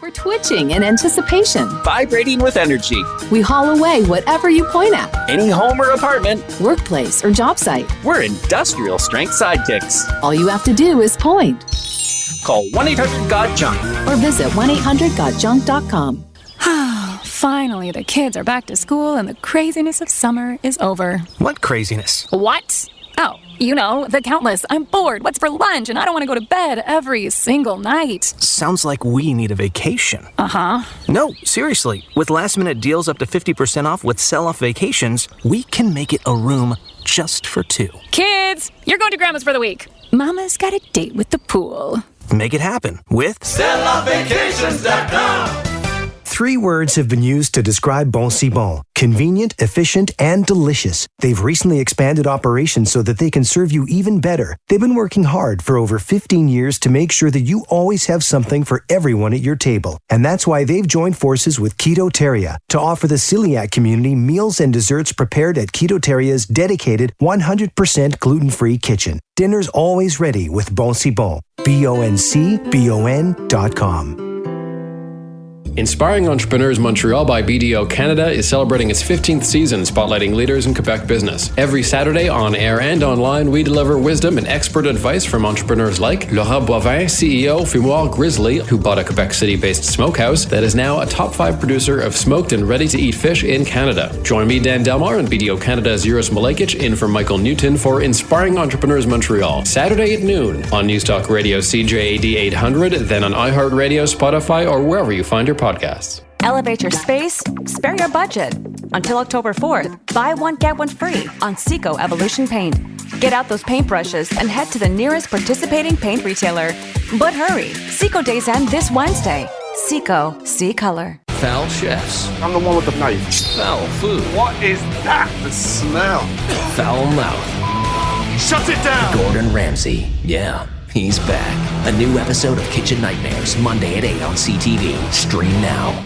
We're twitching in anticipation. Vibrating with energy. We haul away whatever you point at. Any home or apartment. Workplace or job site. We're industrial strength sidekicks. All you have to do is point. Call 1-800-GOT-JUNK. Or visit 1-800-GOT-JUNK.com. Finally, the kids are back to school and the craziness of summer is over. What craziness? What? Oh, you know, the countless. I'm bored. What's for lunch? And I don't want to go to bed every single night. Sounds like we need a vacation. Uh-huh. No, seriously. With last-minute deals up to 50% off with sell-off vacations, we can make it a room just for two. Kids, you're going to Grandma's for the week. Mama's got a date with the pool. Make it happen with selloffvacations.com. 3 words have been used to describe Bon Si Bon: convenient, efficient, and delicious. They've recently expanded operations so that they can serve you even better. They've been working hard for over 15 years to make sure that you always have something for everyone at your table. And that's why they've joined forces with Keto-Teria to offer the celiac community meals and desserts prepared at Keto-Teria's dedicated 100% gluten-free kitchen. Dinner's always ready with Bon Si Bon. BONCBON.com. Inspiring Entrepreneurs Montreal by BDO Canada is celebrating its 15th season, spotlighting leaders in Quebec business. Every Saturday, on air and online, we deliver wisdom and expert advice from entrepreneurs like Laurent Boivin, CEO Fumoir Grizzly, who bought a Quebec City-based smokehouse that is now a top 5 producer of smoked and ready-to-eat fish in Canada. Join me, Dan Delmar, and BDO Canada's Euros Malakic in for Michael Newton for Inspiring Entrepreneurs Montreal, Saturday at noon on Newstalk Radio CJAD 800, then on iHeartRadio, Spotify, or wherever you find your podcasts. Elevate your space, spare your budget. Until October 4th, buy one, get one free on Seco Evolution Paint. Get out those paintbrushes and head to the nearest participating paint retailer. But hurry, Seco Days end this Wednesday. Seco, see color. Foul chefs. I'm the one with the knife. Foul food. What is that? The smell. Foul mouth. Shut it down! Gordon Ramsay. Yeah. He's back. A new episode of Kitchen Nightmares, Monday at 8 on CTV. Stream now.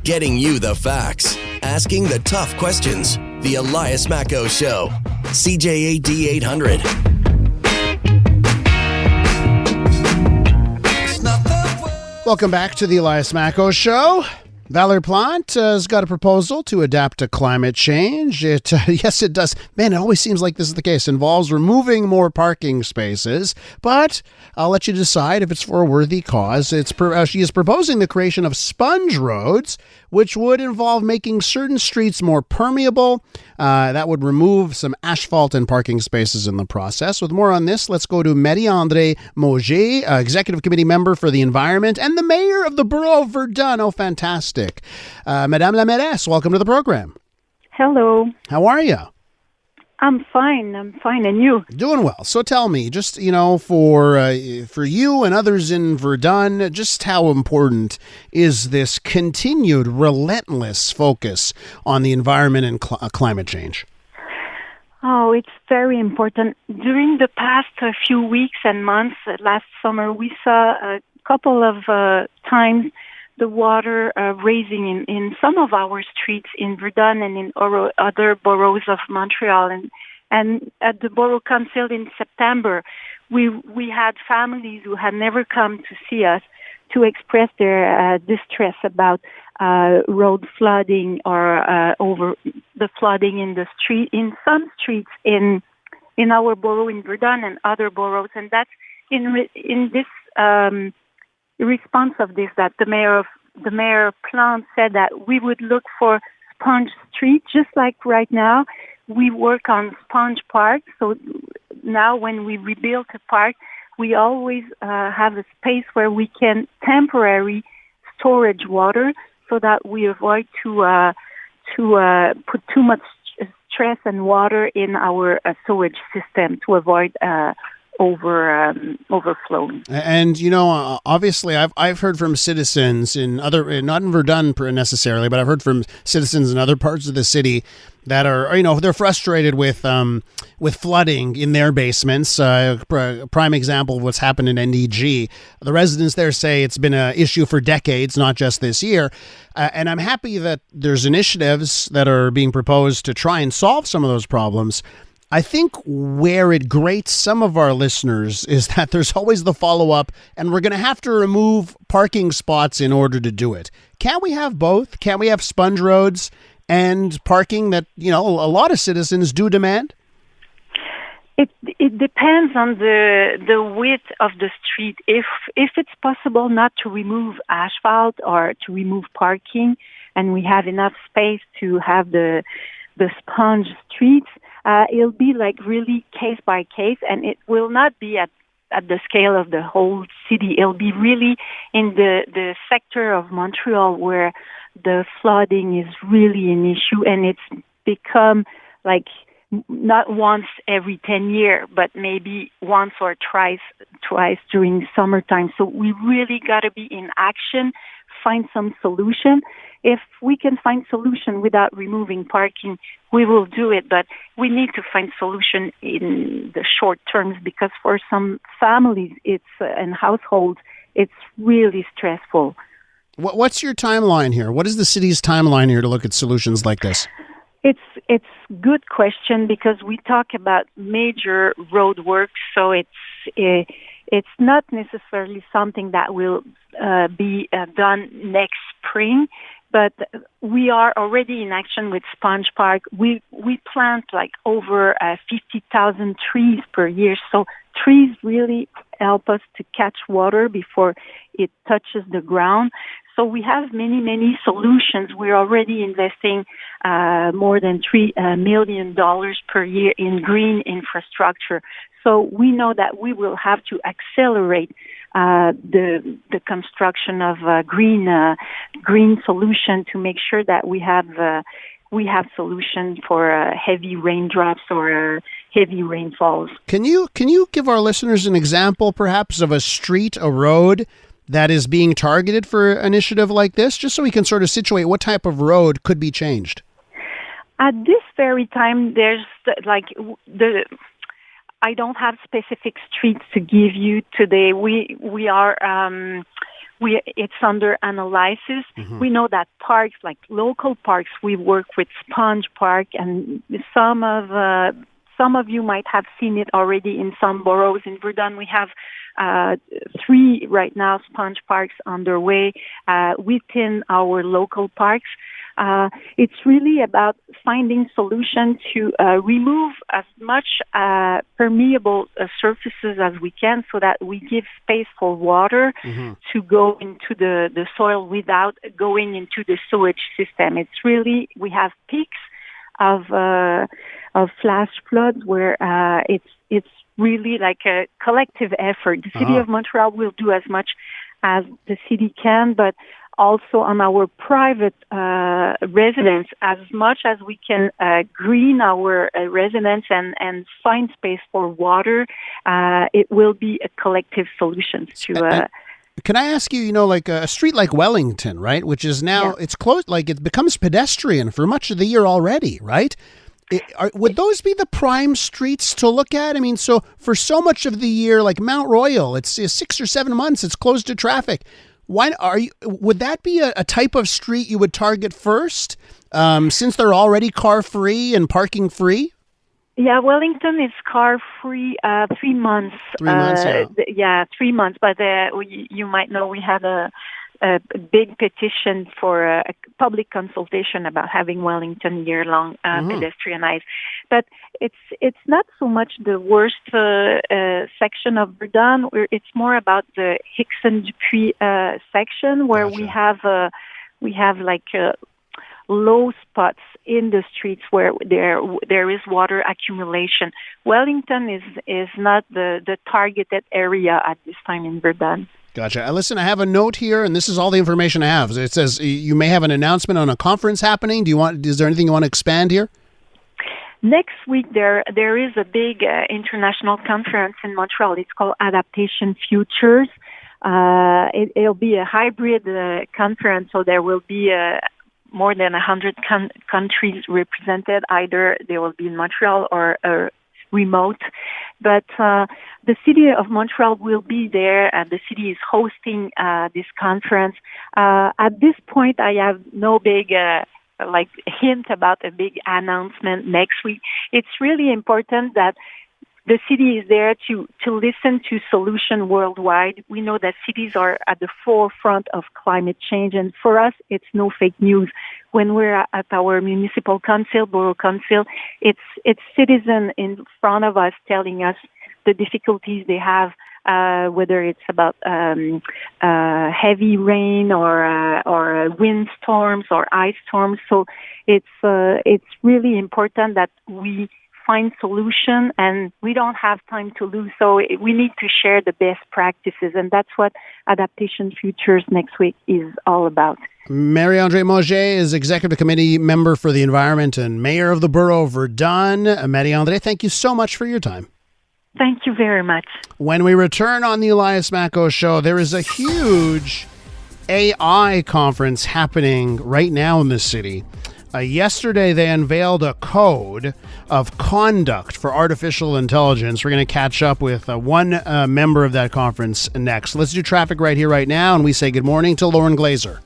Getting you the facts. Asking the tough questions. The Elias Macko Show. CJAD 800. Welcome back to the Elias Macko Show. Valerie Plante has got a proposal to adapt to climate change. Yes, it does. Man, it always seems like this is the case. It involves removing more parking spaces, but I'll let you decide if it's for a worthy cause. She is proposing the creation of sponge roads, which would involve making certain streets more permeable. That would remove some asphalt and parking spaces in the process. With more on this, let's go to Marie-Andrée Mauger, Executive Committee Member for the Environment and the Mayor of the Borough of Verdun. Oh, fantastic. Madame la Mairesse, welcome to the program. Hello. How are you? I'm fine. And you? Doing well. So tell me, just, for you and others in Verdun, just how important is this continued relentless focus on the environment and climate change? Oh, it's very important. During the past few weeks and months, last summer, we saw a couple of times the water raising in some of our streets in Verdun and in other boroughs of Montreal. And at the Borough Council in September, we had families who had never come to see us to express their distress about road flooding or over the flooding in the street, in some streets in our borough in Verdun and other boroughs. And that's in this response of this that the Mayor Plante said that we would look for sponge streets, just like right now we work on sponge parks. So now when we rebuild a park, we always have a space where we can temporarily storage water so that we avoid to put too much stress and water in our sewage system to avoid overflowing. And obviously, I've heard from citizens in other, not in Verdun necessarily, but I've heard from citizens in other parts of the city that are, they're frustrated with flooding in their basements. Prime example of what's happened in NDG. The residents there say it's been an issue for decades, not just this year. And I'm happy that there's initiatives that are being proposed to try and solve some of those problems. I think where it grates some of our listeners is that there's always the follow-up, and we're going to have to remove parking spots in order to do it. Can't we have both? Can't we have sponge roads and parking that, a lot of citizens do demand? It depends on the width of the street. If it's possible not to remove asphalt or to remove parking, and we have enough space to have the sponge streets, it'll be like really case by case, and it will not be at the scale of the whole city. It'll be really in the sector of Montreal where the flooding is really an issue, and it's become like not once every 10 years, but maybe once or twice during summertime. So we really got to be in action, find some solution. If we can find solution without removing parking, we will do it. But we need to find solution in the short terms, because for some families and households, it's really stressful. What's your timeline here? What is the city's timeline here to look at solutions like this? It's good question, because we talk about major road work, so it's not necessarily something that will be done next spring, but we are already in action with Sponge Park. We plant like over 50,000 trees per year, so trees really help us to catch water before it touches the ground. So we have many solutions. We're already investing more than $3 million per year in green infrastructure. So we know that we will have to accelerate the construction of green solution to make sure that we have solution for heavy raindrops or heavy rainfalls. Can you give our listeners an example, perhaps, of a street, a road that is being targeted for an initiative like this, just so we can sort of situate what type of road could be changed? At this very time, there's I don't have specific streets to give you today. We are it's under analysis. Mm-hmm. We know that parks, like local parks, we work with Sponge Park, and some of you might have seen it already in some boroughs in Verdun. We have 3 right now sponge parks underway within our local parks. It's really about finding solutions to remove as much permeable surfaces as we can, so that we give space for water to go into the soil without going into the sewage system. It's really, we have peaks of flash floods where it's really like a collective effort. The City of Montreal will do as much as the city can, but also on our private residents, as much as we can green our residents and find space for water, it will be a collective solution to... Can I ask you, like a street like Wellington, right, which is now, it's closed, like it becomes pedestrian for much of the year already, right? Would those be the prime streets to look at? I mean, so for so much of the year, like Mount Royal, it's 6 or 7 months, it's closed to traffic. Would that be a type of street you would target first, since they're already car-free and parking-free? Yeah, Wellington is car-free 3 months. 3 months, yeah. 3 months, but you might know we had a big petition for a public consultation about having Wellington year-long pedestrianized. But it's not so much the worst section of Verdun. It's more about the Hickson-Dupuis section, where we have low spots in the streets where there is water accumulation. Wellington is not the targeted area at this time in Verdun. Gotcha. Listen, I have a note here, and this is all the information I have. It says you may have an announcement on a conference happening. Is there anything you want to expand here? Next week, there is a big international conference in Montreal. It's called Adaptation Futures. It'll be a hybrid conference, so there will be more than 100 countries represented. Either they will be in Montreal or remote. But the City of Montreal will be there. The city is hosting this conference. At this point, I have no big hint about a big announcement next week. It's really important that the city is there to listen to solutions worldwide. We know that cities are at the forefront of climate change, and for us, it's no fake news. When we're at our municipal council, borough council, it's citizens in front of us telling us the difficulties they have, whether it's about heavy rain or wind storms or ice storms. So it's really important that we find solution, and we don't have time to lose. So we need to share the best practices, and that's what Adaptation Futures next week is all about. Marie-Andrée Mauger is Executive Committee Member for the Environment and Mayor of the Borough of Verdun. Marie-Andrée, thank you so much for your time. Thank you very much. When we return on the Elias Macko Show, there is a huge AI conference happening right now in the city. Yesterday, they unveiled a code of conduct for artificial intelligence. We're going to catch up with one member of that conference next. Let's do traffic right here, right now, and we say good morning to Lauren Glazer.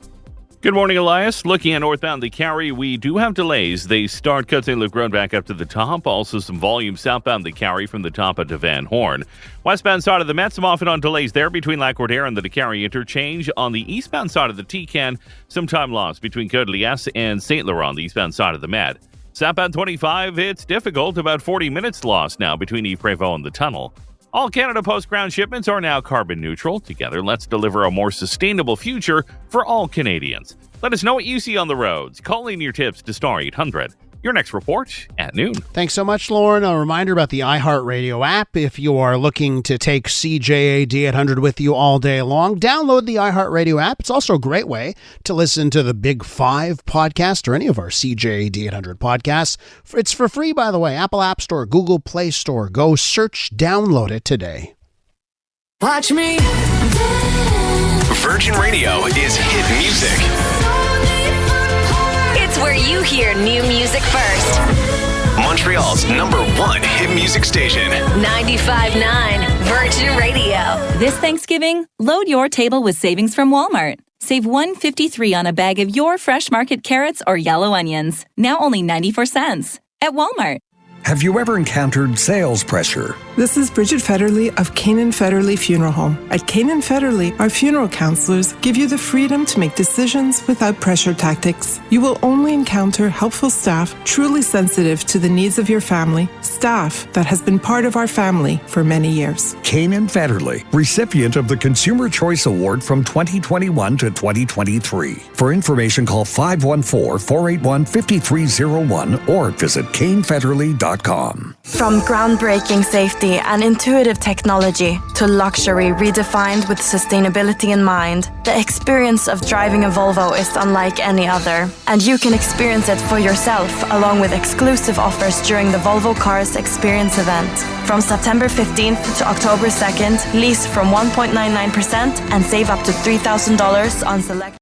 Good morning, Elias. Looking at northbound the Carry, we do have delays. They start St. Road back up to the top. Also some volume southbound the Carry from the top of Van Horn. Westbound side of the Met, some off and on delays there between Lac-Roder and the DeCarry interchange. On the eastbound side of the T-Can, some time lost between Côte-Liesse and St. Laurent on the eastbound side of the Met. Southbound 25, it's difficult. About 40 minutes lost now between Yves-Prévost and the tunnel. All Canada Post ground shipments are now carbon neutral. Together, let's deliver a more sustainable future for all Canadians. Let us know what you see on the roads. Call in your tips to Star 800. Your next report at noon. Thanks so much, Lauren. A reminder about the iHeartRadio app. If you are looking to take CJAD 800 with you all day long, download the iHeartRadio app. It's also a great way to listen to the Big Five podcast or any of our CJAD 800 podcasts. It's for free, by the way. Apple App Store, Google Play Store. Go search, download it today. Watch me. Virgin Radio is hit music. It's where you hear new music first. Montreal's #1 hit music station. 95.9 Virgin Radio. This Thanksgiving, load your table with savings from Walmart. Save $1.53 on a bag of your Fresh Market carrots or yellow onions. Now only 94 cents at Walmart. Have you ever encountered sales pressure? This is Bridget Federley of Canaan Federley Funeral Home. At Canaan Federley, our funeral counselors give you the freedom to make decisions without pressure tactics. You will only encounter helpful staff truly sensitive to the needs of your family, staff that has been part of our family for many years. Canaan Federley, recipient of the Consumer Choice Award from 2021 to 2023. For information, call 514-481-5301 or visit canefederley.com. From groundbreaking safety and intuitive technology to luxury redefined with sustainability in mind, the experience of driving a Volvo is unlike any other. And you can experience it for yourself along with exclusive offers during the Volvo Cars Experience event. From September 15th to October 2nd, lease from 1.99% and save up to $3,000 on select